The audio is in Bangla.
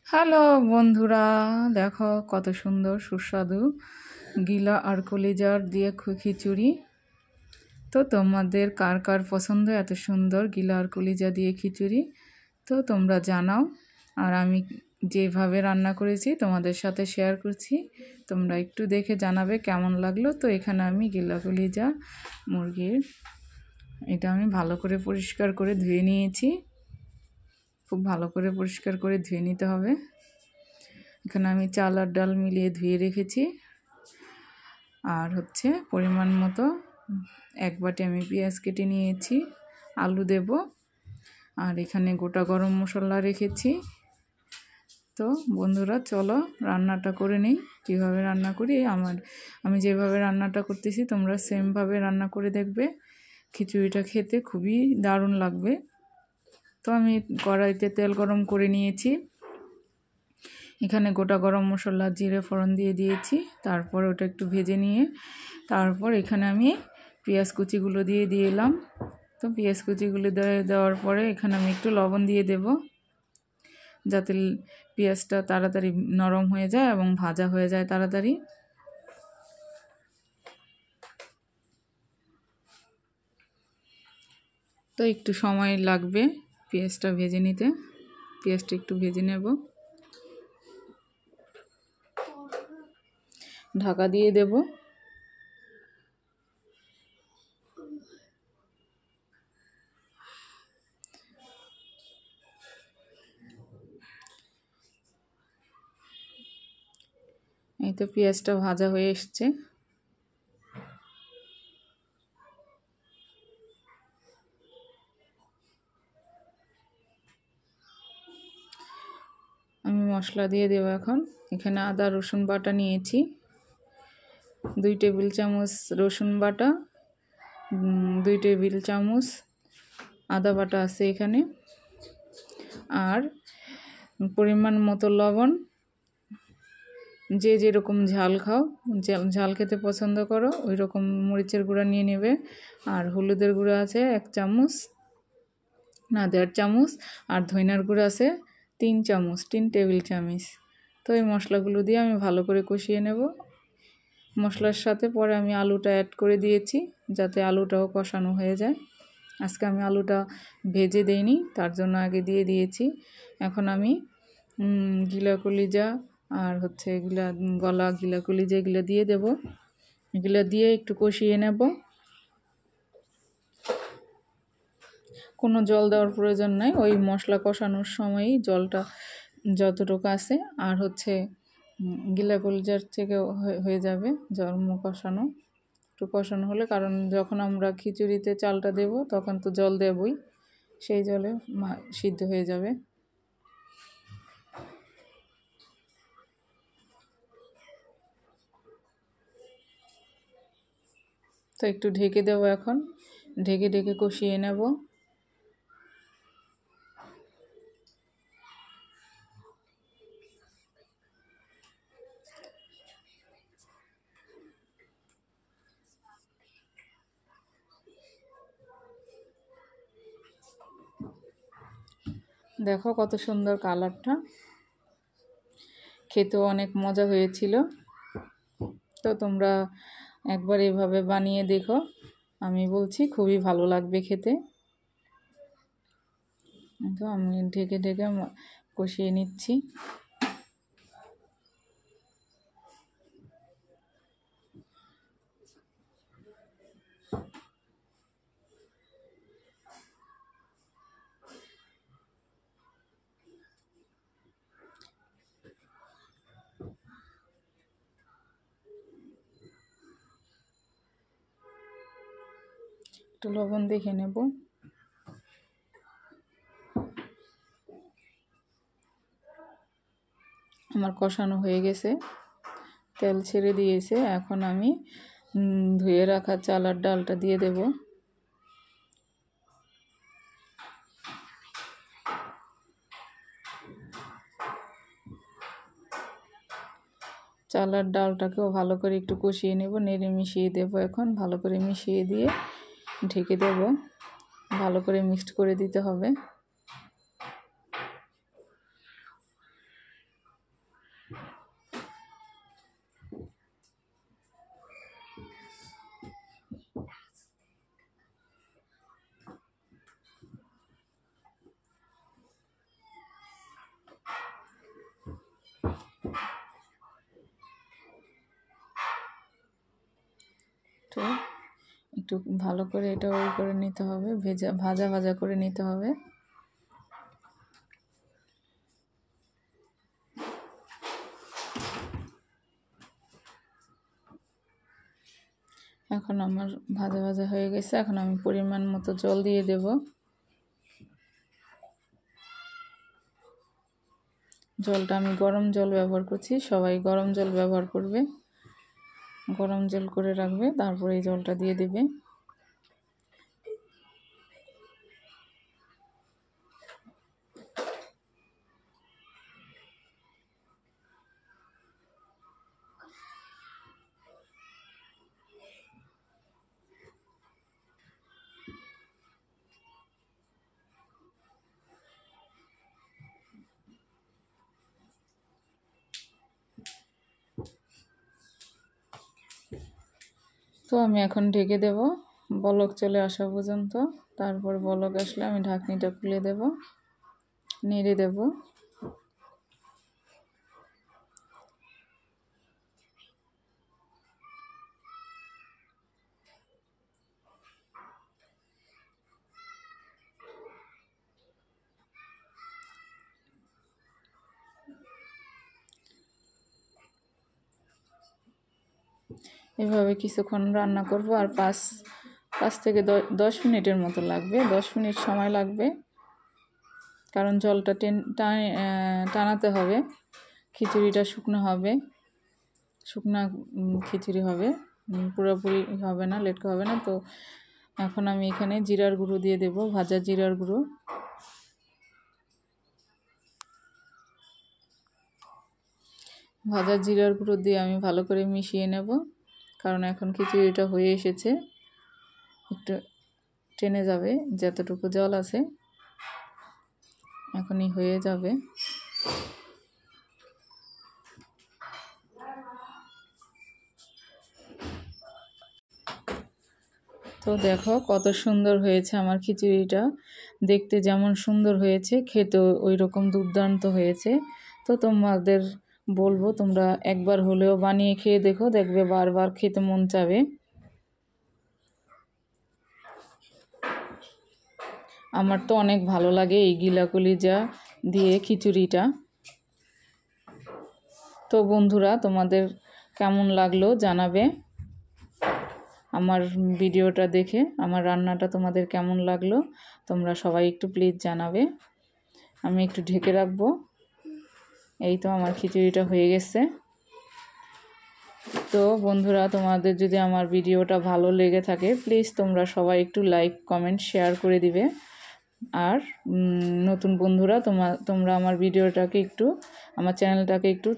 হ্যালো বন্ধুরা, দেখো কত সুন্দর সুস্বাদু গিলা আর কলিজার দিয়ে খিচুড়ি। তো তোমাদের কার কার পছন্দ এত সুন্দর গিলা আর কলিজা দিয়ে খিচুড়ি? তো তোমরা জানাও। আর আমি যেভাবে রান্না করেছি তোমাদের সাথে শেয়ার করছি, তোমরা একটু দেখে জানাবে কেমন লাগলো। তো এখানে আমি গিলা কলিজা মুরগির এটা আমি ভালো করে পরিষ্কার করে ধুয়ে নিয়েছি। খুব ভালো করে পরিষ্কার করে ধুয়ে নিতে হবে। এখানে আমি চাল আর ডাল মিলিয়ে ধুয়ে রেখেছি। আর পরিমাণ মতো এক বাটি আমি পেঁয়াজ কেটে নিয়েছি, আলু দেব। আর এখানে গোটা গরম মশলা রেখেছি। তো বন্ধুরা চলো রান্নাটা করে নিই। কীভাবে রান্না করি আমি যেভাবে রান্নাটা করতেছি তোমরা সেমভাবে রান্না করে দেখবে। খিচুড়িটা খেতে খুবই দারুণ লাগবে। তো আমি কড়াইতে তেল গরম করে নিয়েছি। এখানে গোটা গরম মশলা জিরে ফোড়ন দিয়ে দিয়েছি। তারপর ওটা একটু ভেজে নিয়ে তারপর এখানে আমি পেঁয়াজ কুচিগুলো দিয়ে দিলাম। তো পেঁয়াজ কুচিগুলো দেওয়ার পরে এখানে আমি একটু লবণ দিয়ে দেব, যাতে পেঁয়াজটা তাড়াতাড়ি নরম হয়ে যায় এবং ভাজা হয়ে যায় তাড়াতাড়ি। তো একটু সময় লাগবে পেঁয়াজটা ভেজে নিতে। পেঁয়াজটা একটু ভেজে নেব, ঢাকা দিয়ে দেব। এই তো পেঁয়াজটা ভাজা হয়ে এসছে। আমি মশলা দিয়ে দেবো এখন। এখানে আদা রসুন বাটা নিয়েছি 2 টেবিল চামচ রসুন বাটা, 2 টেবিল চামচ আদা বাটা আছে এখানে। আর পরিমাণ মতো লবণ, যে যেরকম ঝাল খাও, ঝাল খেতে পছন্দ করো ওই রকম মরিচের গুঁড়া নিয়ে নেবে। আর হলুদের গুঁড়া আছে 1 চামচ, না 1.5 চামচ। আর ধনিয়ার গুঁড়া আছে 3 চামচ, 3 টেবিল চামচ। তো এই মশলাগুলো দিয়ে আমি ভালো করে কষিয়ে নেব। মশলার সাথে পরে আমি আলুটা অ্যাড করে দিয়েছি, যাতে আলুটাও কষানো হয়ে যায়। আজকে আমি আলুটা ভেজে দেইনি, তার জন্য আগে দিয়ে দিয়েছি। এখন আমি গিলা কলিজা আর এগুলা গলা গিলা কলিজা এগুলো দিয়ে দেব। এগুলো দিয়ে একটু কষিয়ে নেব। কোনো জল দেওয়ার প্রয়োজন নাই, ওই মশলা কষানোর সময়ই জলটা যতটুকু আছে। আর গিলা কলিজার থেকে হয়ে যাবে জল কষানো। একটু কষানো হলে, কারণ যখন আমরা খিচুড়িতে চালটা দেব তখন তো জল দেবই, সেই জলে সিদ্ধ হয়ে যাবে। তো একটু ঢেকে দেবো এখন, ঢেকে ঢেকে কষিয়ে নেব। দেখো কত সুন্দর কালারটা, খেতেও অনেক মজা হয়েছিল। তো তোমরা একবার এভাবে বানিয়ে দেখো, আমি বলছি খুবই ভালো লাগবে খেতে। তো আমি ঢেকে ঢেকে কষিয়ে নিচ্ছি। একটু লবণ দেখে নেব। আমার কষানো হয়ে গেছে, তেল ছেড়ে দিয়েছে। এখন আমি ধুয়ে রাখা চাল আর ডালটা দিয়ে দেব। চাল আর ডালটাকেও ভালো করে একটু কষিয়ে নেব, নেড়ে মিশিয়ে দেব। এখন ভালো করে মিশিয়ে দিয়ে ঢেকে দেব। ভালো করে মিক্সড করে দিতে হবে। তো একটু ভালো করে এটা ওই করে নিতে হবে, ভাজা ভাজা করে নিতে হবে। এখন আমার ভাজা ভাজা হয়ে গেছে। এখন আমি পরিমাণ মতো জল দিয়ে দেব। জলটা আমি গরম জল ব্যবহার করছি, সবাই গরম জল ব্যবহার করবে, গরম জল করে রাখবে, তারপরে এই জলটা দিয়ে দেবে। তো আমি এখন ঢেকে দেব বলক চলে আসা পর্যন্ত। তারপর বলক আসলে আমি ঢাকনিটা খুলে দেব, নেড়ে দেব। এভাবে কিছুক্ষণ রান্না করব, আর 5 থেকে 10 মিনিটের মতো লাগবে, 10 মিনিট সময় লাগবে, কারণ জলটা টানাতে হবে। খিচুড়িটা শুকনো হবে, শুকনা খিচুড়ি হবে, পুরোপুরি হবে না, লেটকা হবে না। তো এখন আমি এখানে জিরার গুঁড়ো দিয়ে দেব, ভাজা জিরার গুঁড়ো। ভাজা জিরার গুঁড়ো দিয়ে আমি ভালো করে মিশিয়ে নেব, কারণ এখন খিচুড়িটা হয়ে এসেছে, একটু টেনে যাবে, যতটুকু জল আছে এখনই হয়ে যাবে। তো দেখো কত সুন্দর হয়েছে আমার খিচুড়িটা, দেখতে যেমন সুন্দর হয়েছে খেতে ওই রকম দুর্দান্ত হয়েছে। তো তোমাদের বলবো তোমরা একবার হলেও বানিয়ে খেয়ে দেখো, দেখবে বারবার খেতে মন চাবে। আমার তো অনেক ভালো লাগে এই গিলা কলিজা দিয়ে খিচুড়িটা। তো বন্ধুরা তোমাদের কেমন লাগলো জানাবে, আমার ভিডিওটা দেখে আমার রান্নাটা তোমাদের কেমন লাগলো তোমরা সবাই একটু প্লিজ জানাবে। আমি একটু ঢেকে রাখবো। এই তো আমার খিচুড়িটা হয়ে গেছে। তো বন্ধুরা তোমাদের যদি আমার ভিডিওটা ভালো লেগে থাকে প্লিজ তোমরা সবাই একটু লাইক কমেন্ট শেয়ার করে দিবে। আর নতুন বন্ধুরা তোমরা আমার ভিডিওটাকে একটু, আমার চ্যানেলটাকে একটু